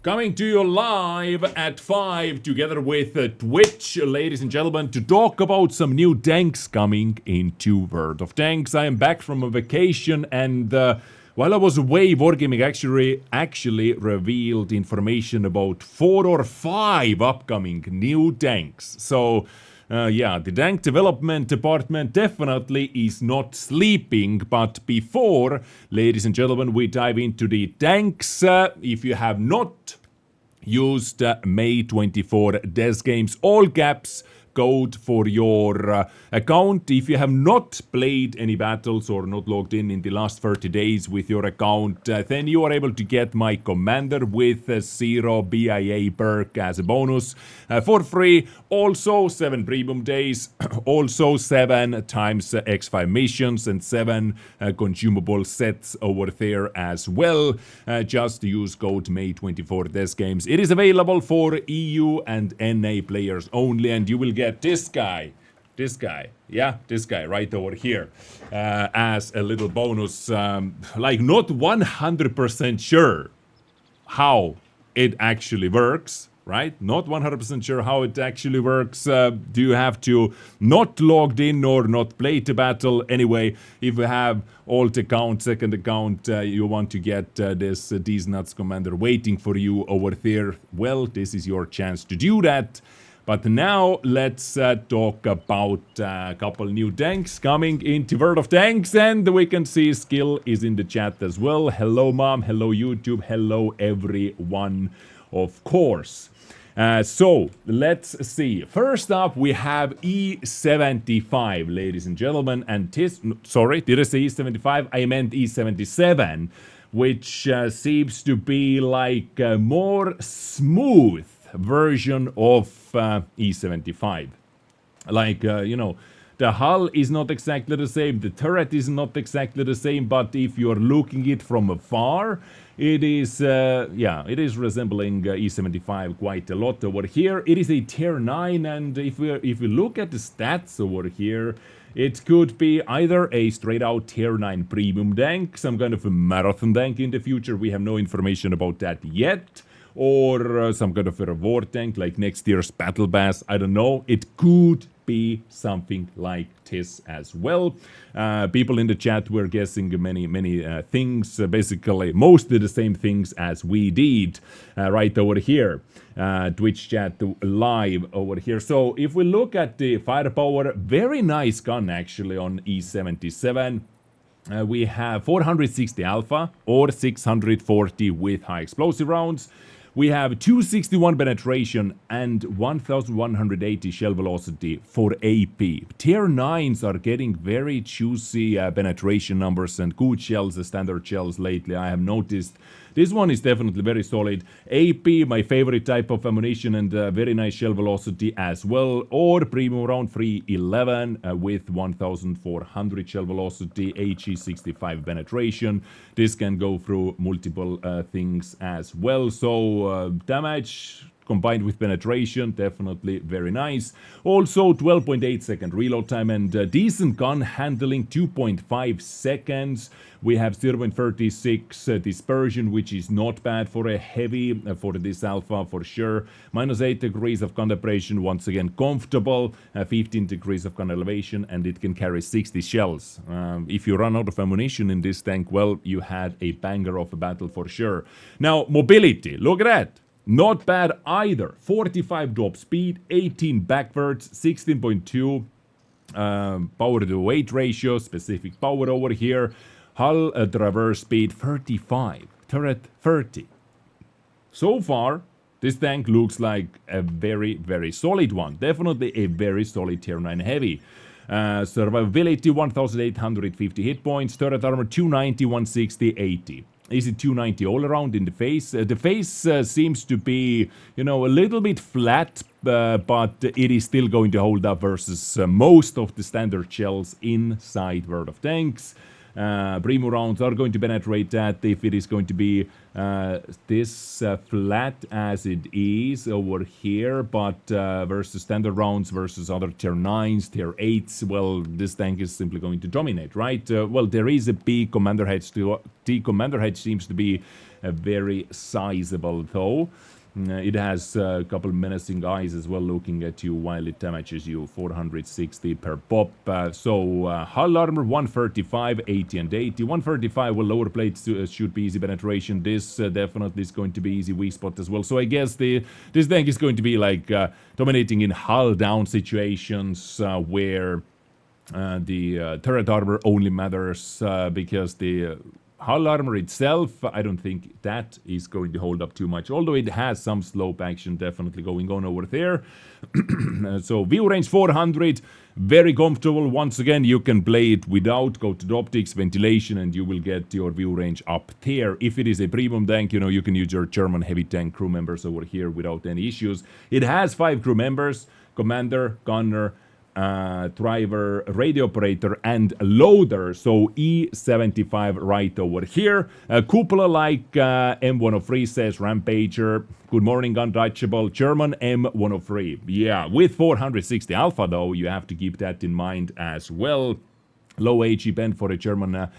Coming to you live at 5 together with Twitch, ladies and gentlemen, to talk about some new tanks coming into World of Tanks. I am back from a vacation and while I was away, Wargaming actually revealed information about 4 or 5 upcoming new tanks. So yeah, the tank development department definitely is not sleeping, but before, ladies and gentlemen, we dive into the tanks, if you have not used May 24 Dez Games all caps code for your account. If you have not played any battles or not logged in the last 30 days with your account, then you are able to get my commander with 0 BIA perk as a bonus for free. Also 7 premium days, also 7 times X5 missions and 7 consumable sets over there as well. Just use code May24 Dez Games. It is available for EU and NA players only, and you will get this guy right over here as a little bonus. Like not 100% sure how it actually works, right? Not 100% sure how it actually works. Do you have to not logged in or not played the battle? Anyway, if you have alt account, second account, you want to get this Dez Nuts Commander waiting for you over there, well, this is your chance to do that. But now let's talk about a couple new tanks coming into World of Tanks, and we can see Skill is in the chat as well. Hello mom, hello YouTube, hello everyone, of course. So let's see. First up we have E-75, ladies and gentlemen, and sorry, did I say E-75? I meant E-77, which seems to be like a more smooth version of E-75. Like, you know, the hull is not exactly the same, the turret is not exactly the same, but if you're looking it from afar, it is, yeah, it is resembling E-75 quite a lot over here. It is a Tier 9, and if we look at the stats over here, it could be either a straight-out Tier 9 premium tank, some kind of a marathon tank in the future, we have no information about that yet, or some kind of a reward tank like next year's Battle Bass, I don't know. It could be something like this as well. People in the chat were guessing many things, basically mostly the same things as we did right over here. Twitch chat live over here. So if we look at the firepower, very nice gun actually on E-77. We have 460 alpha or 640 with high explosive rounds. We have 261 penetration and 1180 shell velocity for AP. Tier 9s are getting very juicy penetration numbers and good shells, standard shells lately, I have noticed. This one is definitely very solid. AP, my favorite type of ammunition, and very nice shell velocity as well. Or premium round 311 with 1400 shell velocity, HE65 penetration. This can go through multiple things as well. So damage combined with penetration, definitely very nice. Also 12.8 second reload time and decent gun handling, 2.5 seconds. We have 0.36 dispersion, which is not bad for a heavy, for this alpha for sure. -8 degrees of gun depression, once again comfortable. 15 degrees of gun elevation, and it can carry 60 shells. If you run out of ammunition in this tank, well, you had a banger of a battle for sure. Now, mobility, look at that. Not bad either. 45 drop speed, 18 backwards, 16.2 power to weight ratio, specific power over here. Hull traverse speed 35, turret 30. So far, this tank looks like a very solid one. Definitely a very solid Tier 9 heavy. Survivability 1850 hit points, turret armor 290, 160, 80. Is it 290 all around in the face? The face seems to be, you know, a little bit flat, but it is still going to hold up versus most of the standard shells inside World of Tanks. Primo rounds are going to penetrate that if it is going to be this flat as it is over here, but versus standard rounds versus other tier 9s, tier 8s, well, this tank is simply going to dominate, right? Well, there is a B commander head still. T commander head seems to be very sizable though. It has a couple menacing eyes as well looking at you while it damages you 460 per pop. Hull armor 135, 80 and 80. 135 will lower plates should be easy penetration. This definitely is going to be easy weak spot as well. So I guess this tank is going to be like dominating in hull down situations where the turret armor only matters because the hull armor itself, I don't think that is going to hold up too much, although it has some slope action definitely going on over there. So view range 400, very comfortable. Once again, you can play it without, go to the optics, ventilation, and you will get your view range up there. If it is a premium tank, you know, you can use your German heavy tank crew members over here without any issues. It has 5 crew members, commander, gunner, driver, radio operator, and loader. So E-75 right over here. Cupola, like M103 says, Rampager. Good morning, untouchable. German M103. Yeah, with 460 alpha though, you have to keep that in mind as well. Low HE bend for a German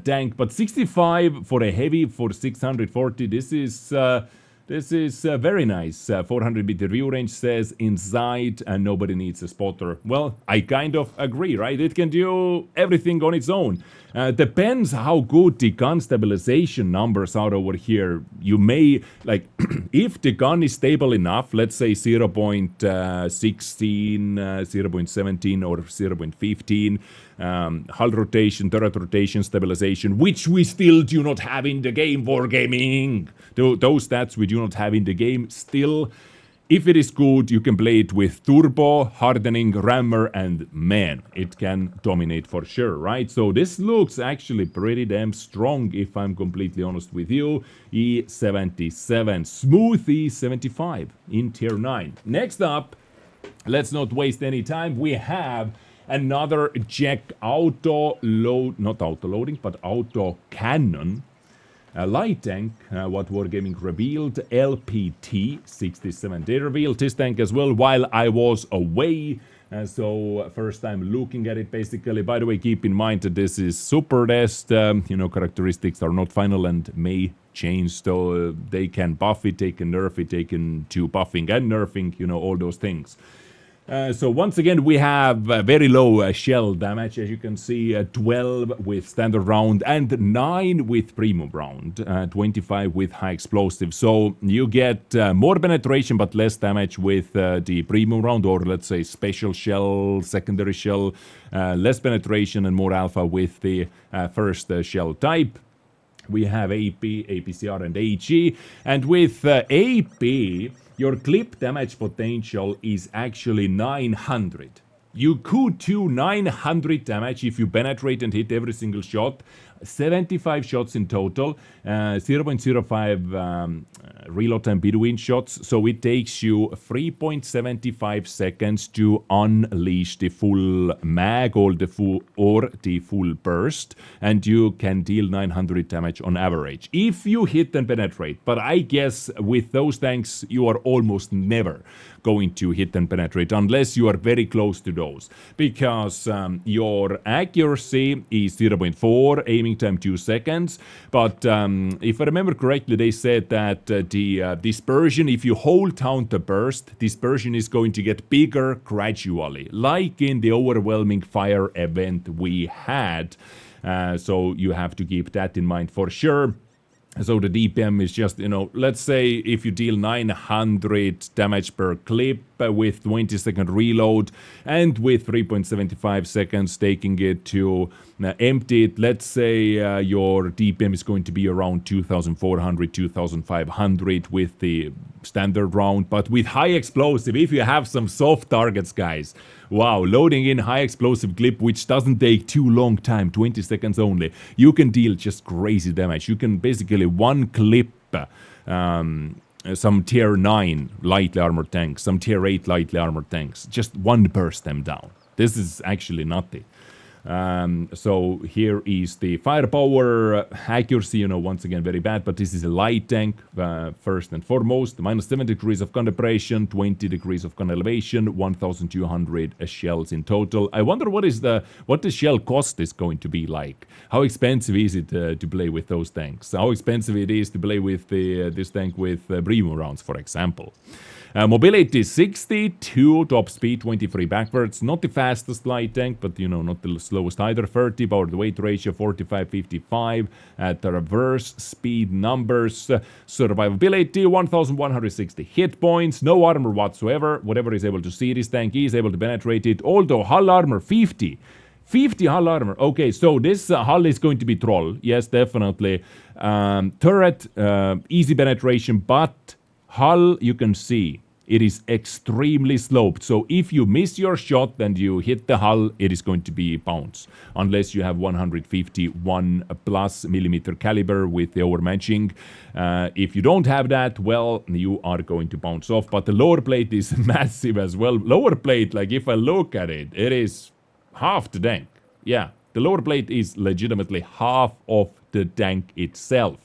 tank, but 65 for a heavy for 640. This is very nice. 400 meter view range says inside and nobody needs a spotter. Well, I kind of agree, right? It can do everything on its own. Depends how good the gun stabilization numbers are over here. You may, like, if the gun is stable enough, let's say 0.16, 0.17 or 0.15, hull rotation, turret rotation, stabilization, which we still do not have in the game for gaming. Those stats we do not have in the game still. If it is good, you can play it with turbo, hardening, rammer, and man, it can dominate for sure, right? So this looks actually pretty damn strong, if I'm completely honest with you. E-77, smooth E-75 in Tier 9. Next up, let's not waste any time, we have another Czech Autocannon. A light tank, what Wargaming revealed, LPT-67. They revealed this tank as well while I was away. So first time looking at it basically. By the way, keep in mind that this is super test. You know, characteristics are not final and may change. So they can buff it, they can nerf it, they can do buffing and nerfing, you know, all those things. So once again, we have very low shell damage, as you can see, 12 with standard round and 9 with premium round, 25 with high explosive. So you get more penetration but less damage with the premium round, or let's say special shell, secondary shell, less penetration and more alpha with the first shell type. We have AP, APCR and HE, and with AP, your clip damage potential is actually 900. You could do 900 damage if you penetrate and hit every single shot. 75 shots in total, 0.05 reload time between shots, so it takes you 3.75 seconds to unleash the full mag or the full burst, and you can deal 900 damage on average if you hit and penetrate. But I guess with those tanks you are almost never going to hit and penetrate unless you are very close to those, because your accuracy is 0.4, aiming time 2 seconds, but if I remember correctly, they said that the dispersion, if you hold down the burst, dispersion is going to get bigger gradually, like in the overwhelming fire event we had. So you have to keep that in mind for sure. So the DPM is just, you know, let's say if you deal 900 damage per clip with 20-second reload and with 3.75 seconds taking it to empty it, let's say your DPM is going to be around 2,400, 2,500 with the standard round, but with high explosive, if you have some soft targets, guys, wow, loading in high explosive clip, which doesn't take too long time, 20 seconds only, you can deal just crazy damage. You can basically one clip some tier 9 lightly armored tanks, some tier 8 lightly armored tanks, just one burst them down. This is actually nutty. So here is the firepower, accuracy, once again very bad, but this is a light tank, first and foremost. Minus 7 degrees of gun depression, 20 degrees of gun elevation, 1,200 shells in total. I wonder what the shell cost is going to be like. How expensive is it to play with those tanks? How expensive it is to play with this tank with premium rounds, for example. Mobility 62, top speed 23 backwards. Not the fastest light tank, but not the slowest either. 30 power to weight ratio, 45-55 at the reverse speed numbers. Survivability 1160 hit points, no armor whatsoever. Whatever is able to see this tank is able to penetrate it. Although hull armor 50 hull armor. Okay, so this hull is going to be troll. Yes, definitely. Turret, easy penetration, but hull, you can see, it is extremely sloped. So if you miss your shot and you hit the hull, it is going to be bounce. Unless you have 151 plus millimeter caliber with the overmatching. If you don't have that, well, you are going to bounce off. But the lower plate is massive as well. Lower plate, like if I look at it, it is half the tank. Yeah, the lower plate is legitimately half of the tank itself.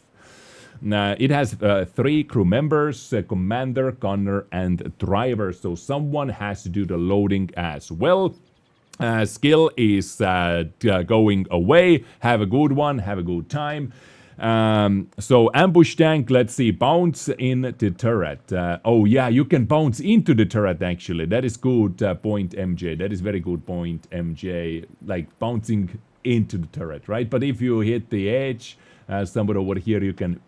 It has 3 crew members, commander, gunner, and driver. So someone has to do the loading as well. Skill is going away. Have a good one. Have a good time. So ambush tank, let's see, bounce in the turret. Oh yeah, you can bounce into the turret actually. That is good point, MJ. That is very good point, MJ. Like bouncing into the turret, right? But if you hit the edge, somewhere over here, you can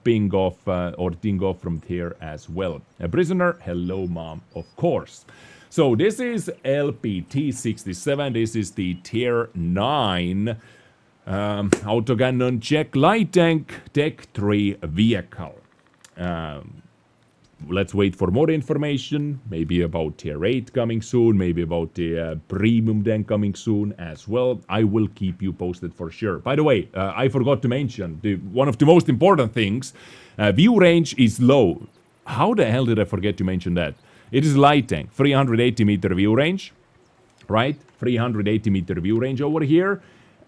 ping off or ding off from here as well. A prisoner, hello mom, of course. So this is LPT-67. This is the Tier 9 Autocannon Czech light tank Tech 3 vehicle. Let's wait for more information, maybe about Tier 8 coming soon, maybe about the premium tank coming soon as well. I will keep you posted for sure. By the way, I forgot to mention, one of the most important things, view range is low. How the hell did I forget to mention that? It is light tank, 380 meter view range, right? 380 meter view range over here.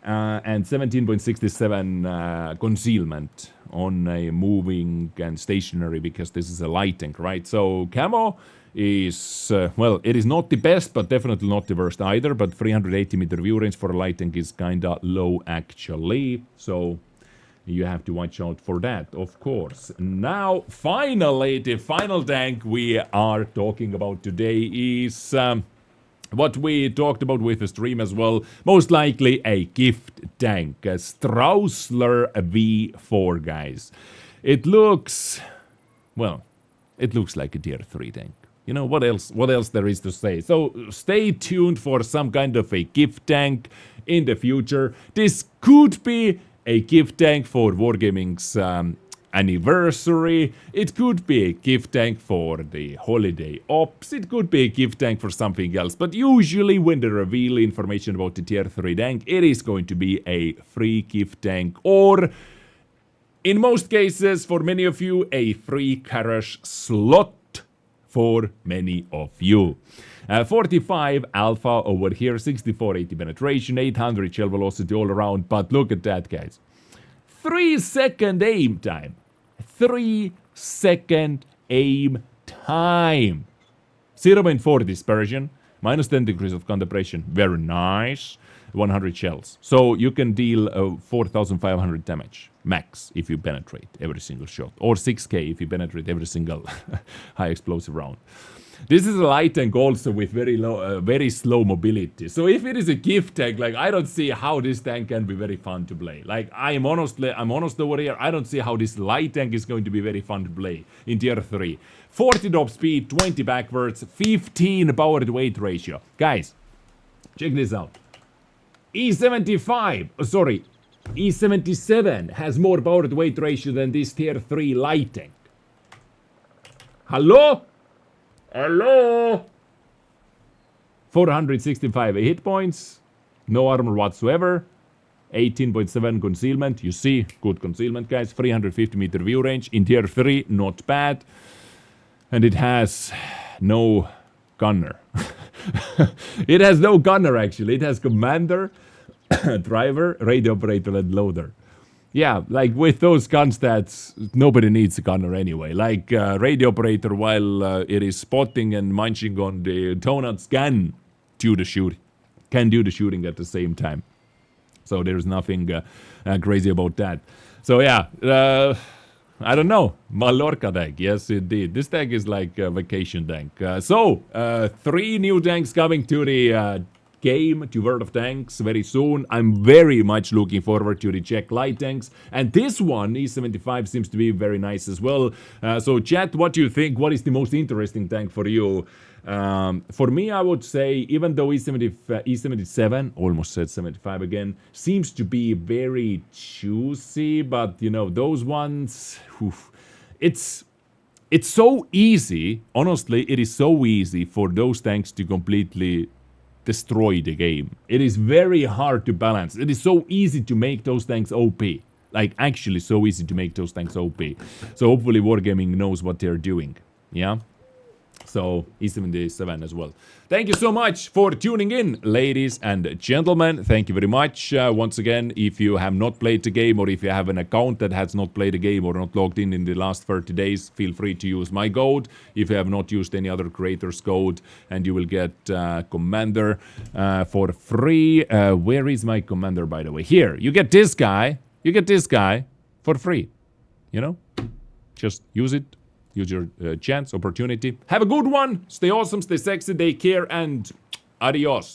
And 17.67 concealment on a moving and stationary, because this is a light tank, right? So camo is, well, it is not the best, but definitely not the worst either. But 380 meter view range for a light tank is kinda low actually. So you have to watch out for that, of course. Now, finally, the final tank we are talking about today is what we talked about with the stream as well, most likely a gift tank, a Straussler V-4, guys. It looks, well, it looks like a Tier 3 tank. You know, what else there is to say? So stay tuned for some kind of a gift tank in the future. This could be a gift tank for Wargaming's anniversary. It could be a gift tank for the holiday ops. It could be a gift tank for something else. But usually when they reveal information about the Tier 3 tank, it is going to be a free gift tank, or in most cases, for many of you, a free garage slot for many of you. 45 alpha over here, 6480 penetration, 800 shell velocity all around. But look at that, guys. 3-second aim time. 3-second aim time. 0.4 dispersion. Minus 10 degrees of concentration. Very nice. 100 shells. So you can deal 4,500 damage. Max if you penetrate every single shot. Or 6k if you penetrate every single high explosive round. This is a light tank also with very low, very slow mobility. So if it is a gift tank, like I don't see how this tank can be very fun to play. Like I'm honest over here. I don't see how this light tank is going to be very fun to play in Tier 3. 40 top speed, 20 backwards, 15 power to weight ratio. Guys, check this out. E-77 has more power to weight ratio than this Tier 3 light tank. Hello? Hello? 465 hit points, no armor whatsoever, 18.7 concealment, you see, good concealment, guys, 350 meter view range, in Tier 3, not bad, and it has no gunner. It has no gunner, actually. It has commander, driver, radio operator, and loader. Yeah, like with those gun stats, nobody needs a gunner anyway. Like radio operator, while it is spotting and munching on the donuts, can do the shooting at the same time. So there's nothing crazy about that. So yeah, I don't know. Mallorca tank, yes indeed. This tank is like a vacation tank. So 3 new tanks coming to the game, to World of Tanks very soon. I'm very much looking forward to the Czech light tanks. And this one, E-75, seems to be very nice as well. So chat, what do you think? What is the most interesting tank for you? For me, I would say, even though E-77, almost said 75 again, seems to be very juicy, but you know, those ones, it's so easy. Honestly, it is so easy for those tanks to completely destroy the game. It is very hard to balance. It is so easy to make those tanks OP. Like, actually so easy to make those tanks OP. So hopefully Wargaming knows what they're doing. Yeah? So, E-77 as well. Thank you so much for tuning in, ladies and gentlemen. Thank you very much. Once again, if you have not played the game, or if you have an account that has not played the game or not logged in the last 30 days, feel free to use my code. If you have not used any other creator's code, and you will get Commander for free. Where is my Commander, by the way? Here, you get this guy. You get this guy for free. You know? Just use it. Use your chance, opportunity. Have a good one. Stay awesome, stay sexy, take care, and adios.